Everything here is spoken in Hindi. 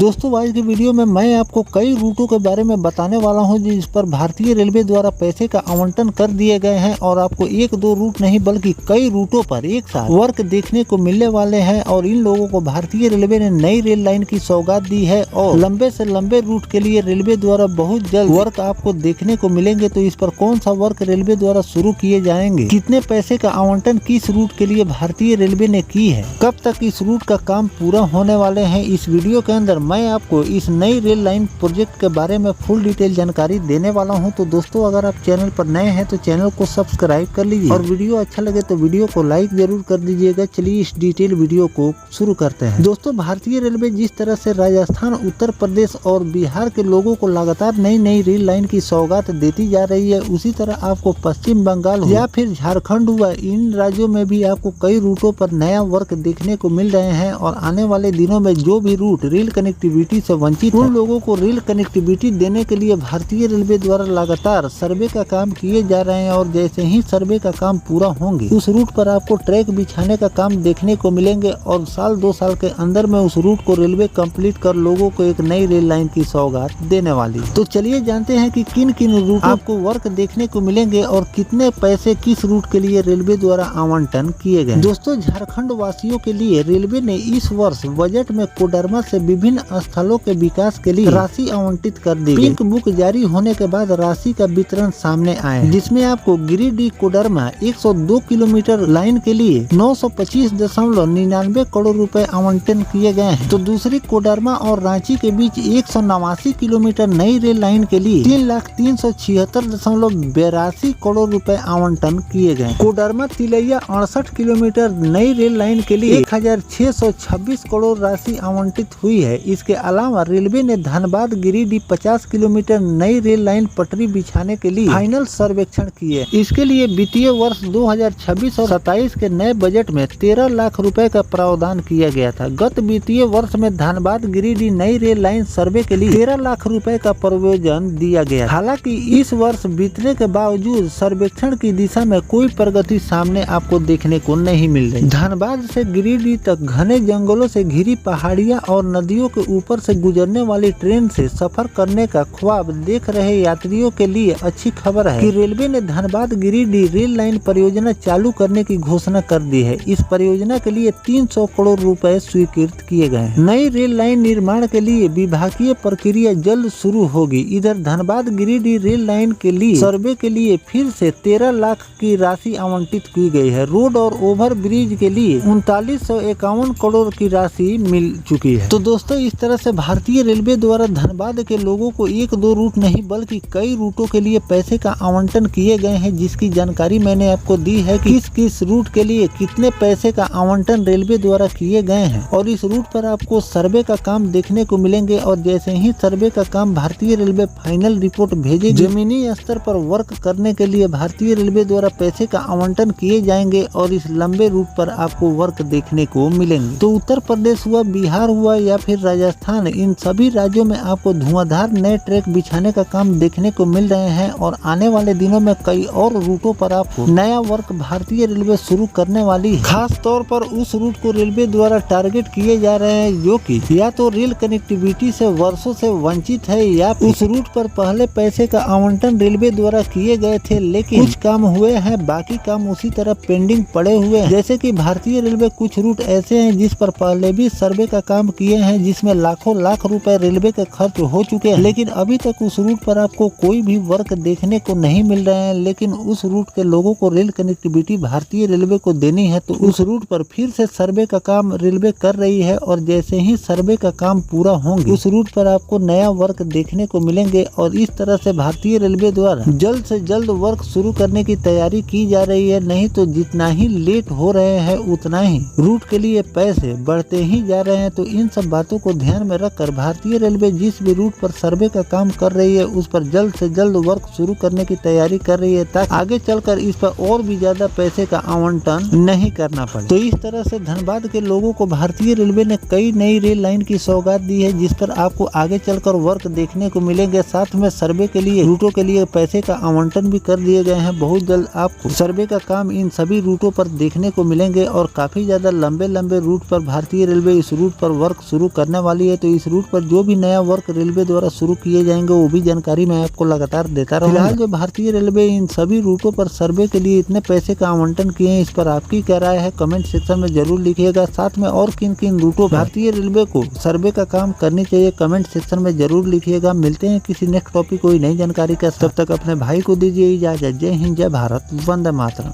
दोस्तों आज की वीडियो में मैं आपको कई रूटों के बारे में बताने वाला हूं जिस पर भारतीय रेलवे द्वारा पैसे का आवंटन कर दिए गए हैं और आपको एक दो रूट नहीं बल्कि कई रूटों पर एक साथ वर्क देखने को मिलने वाले हैं और इन लोगों को भारतीय रेलवे ने नई रेल लाइन की सौगात दी है और लंबे से लंबे रूट के लिए रेलवे द्वारा बहुत जल्द वर्क आपको देखने को मिलेंगे। तो इस पर कौन सा वर्क रेलवे द्वारा शुरू किए जाएंगे, कितने पैसे का आवंटन किस रूट के लिए भारतीय रेलवे ने की है, कब तक इस रूट का काम पूरा होने वाले हैं, इस वीडियो के अंदर मैं आपको इस नई रेल लाइन प्रोजेक्ट के बारे में फुल डिटेल जानकारी देने वाला हूं। तो दोस्तों अगर आप चैनल पर नए हैं तो चैनल को सब्सक्राइब कर लीजिए और वीडियो अच्छा लगे तो वीडियो को लाइक जरूर कर दीजिएगा। चलिए इस डिटेल वीडियो को शुरू करते हैं। दोस्तों भारतीय रेलवे जिस तरह से राजस्थान, उत्तर प्रदेश और बिहार के लोगों को लगातार नई नई रेल लाइन की सौगात देती जा रही है, उसी तरह आपको पश्चिम बंगाल या फिर झारखंड हुआ, इन राज्यों में भी आपको कई रूटों पर नया वर्क देखने को मिल रहे हैं और आने वाले दिनों में जो भी रूट रेल कनेक्टिविटी से वंचित उन लोगों को रेल कनेक्टिविटी देने के लिए भारतीय रेलवे द्वारा लगातार सर्वे का काम किए जा रहे हैं और जैसे ही सर्वे का काम पूरा होंगे उस रूट पर आपको ट्रैक बिछाने का काम देखने को मिलेंगे और साल 2 साल के अंदर में उस रूट को रेलवे कंप्लीट कर लोगों को एक नई रेल लाइन की सौगात देने वाली है। तो चलिए जानते हैं कि किन किन रूट आपको वर्क देखने को मिलेंगे और कितने पैसे किस रूट के लिए रेलवे द्वारा आवंटन किए गए। दोस्तों झारखंड वासियों के लिए रेलवे ने इस वर्ष बजट में कोडरमा से विभिन्न स्थलों के विकास के लिए राशि आवंटित कर दी। पिंक बुक जारी होने के बाद राशि का वितरण सामने आया, जिसमें आपको गिरिडीह कोडरमा 102 किलोमीटर लाइन के लिए 925.99 करोड़ रुपए आवंटन किए गए हैं। तो दूसरी कोडरमा और रांची के बीच 189 किलोमीटर नई रेल लाइन के लिए 3,376.82 करोड़ रुपए आवंटन किए गए। कोडरमा तिलैया 68 किलोमीटर नई रेल लाइन के लिए 1,626 करोड़ राशि आवंटित हुई है। इसके अलावा रेलवे ने धनबाद गिरिडीह 50 किलोमीटर नई रेल लाइन पटरी बिछाने के लिए फाइनल सर्वेक्षण किए। इसके लिए वित्तीय वर्ष 2026 और 27 के नए बजट में 13 लाख रुपए का प्रावधान किया गया था। गत वित्तीय वर्ष में धनबाद गिरिडीह नई रेल लाइन सर्वे के लिए 13 लाख रुपए का प्रावधान दिया गया। हालांकि इस वर्ष बीतने के बावजूद सर्वेक्षण की दिशा में कोई प्रगति सामने आपको देखने को नहीं मिल रही। धनबाद से गिरिडीह तक घने जंगलों से घिरी पहाड़ियां और नदियों के ऊपर से गुजरने वाली ट्रेन से सफर करने का ख्वाब देख रहे यात्रियों के लिए अच्छी खबर है कि रेलवे ने धनबाद गिरिडीह रेल लाइन परियोजना चालू करने की घोषणा कर दी है। इस परियोजना के लिए 300 करोड़ रुपए स्वीकृत किए गए। नई रेल लाइन निर्माण के लिए विभागीय प्रक्रिया जल्द शुरू होगी। इधर धनबाद गिरिडीह रेल लाइन के लिए सर्वे के लिए फिर से 13 लाख की राशि आवंटित की गई है। रोड और ओवर ब्रिज के लिए 3951 करोड़ की राशि मिल चुकी है। तो दोस्तों इस तरह से भारतीय रेलवे द्वारा धनबाद के लोगों को एक दो रूट नहीं बल्कि कई रूटों के लिए पैसे का आवंटन किए गए हैं, जिसकी जानकारी मैंने आपको दी है कि किस किस रूट के लिए कितने पैसे का आवंटन रेलवे द्वारा किए गए हैं और इस रूट पर आपको सर्वे का काम देखने को मिलेंगे और जैसे ही सर्वे का काम भारतीय रेलवे फाइनल रिपोर्ट भेजेगी, जमीनी स्तर पर वर्क करने के लिए भारतीय रेलवे द्वारा पैसे का आवंटन किए जाएंगे और इस लंबे रूट पर आपको वर्क देखने को मिलेंगे। तो उत्तर प्रदेश हुआ, बिहार हुआ या फिर राजस्थान, इन सभी राज्यों में आपको धुआंधार नए ट्रैक बिछाने का काम देखने को मिल रहे हैं और आने वाले दिनों में कई और रूटों पर आपको नया वर्क भारतीय रेलवे शुरू करने वाली है। खास तौर पर उस रूट को रेलवे द्वारा टारगेट किए जा रहे हैं जो कि या तो रेल कनेक्टिविटी से वर्षों से वंचित है या उस रूट पर पहले पैसे का आवंटन रेलवे द्वारा किए गए थे लेकिन कुछ काम हुए हैं, बाकी काम उसी तरह पेंडिंग पड़े हुए हैं। जैसे कि भारतीय रेलवे कुछ रूट ऐसे हैं जिस पर पहले भी सर्वे का काम किए हैं, जिसमें लाखों लाख रुपए रेलवे के खर्च हो चुके हैं, लेकिन अभी तक उस रूट पर आपको कोई भी वर्क देखने को नहीं मिल रहे हैं। लेकिन उस रूट के लोगों को रेल कनेक्टिविटी भारतीय रेलवे को देनी है, तो उस रूट पर फिर से सर्वे का काम रेलवे कर रही है और जैसे ही सर्वे का काम पूरा होंगे उस रूट पर आपको नया वर्क देखने को मिलेंगे और इस तरह से भारतीय रेलवे द्वारा जल्द से जल्द वर्क शुरू करने की तैयारी की जा रही है। नहीं तो जितना ही लेट हो रहे हैं उतना ही रूट के लिए पैसे बढ़ते ही जा रहे हैं। तो इन सब बातों को ध्यान में रखकर भारतीय रेलवे जिस भी रूट पर सर्वे का काम कर रही है उस पर जल्द से जल्द वर्क शुरू करने की तैयारी कर रही है ताकि आगे चलकर इस पर और भी ज्यादा पैसे का आवंटन नहीं करना पड़े। तो इस तरह से धनबाद के लोगों को भारतीय रेलवे ने कई नई रेल लाइन की सौगात दी है जिस पर आपको आगे चलकर वर्क देखने को मिलेंगे। साथ में सर्वे के लिए रूटों के लिए पैसे का आवंटन भी कर दिए गए हैं। बहुत जल्द आपको सर्वे का काम इन सभी रूटों पर देखने को मिलेंगे और काफी ज्यादा लंबे लंबे रूट पर भारतीय रेलवे इस रूट पर वर्क शुरू करने वाली वाली है, तो इस रूट पर जो भी नया वर्क रेलवे द्वारा शुरू किए जाएंगे वो भी जानकारी मैं आपको लगातार देता रहूंगा। फिलहाल जो भारतीय रेलवे इन सभी रूटों पर सर्वे के लिए इतने पैसे का आवंटन किए हैं, इस पर आपकी क्या राय है कमेंट सेक्शन में जरूर लिखिएगा। साथ में और किन किन रूटों पर भारतीय रेलवे को सर्वे का काम करनी चाहिए कमेंट सेक्शन में जरूर लिखिएगा। मिलते हैं किसी नेक्स्ट टॉपिक कोई नई जानकारी का, तब तक अपने भाई को दीजिए इजाजत। जय हिंद, जय भारत, वंदे मातरम।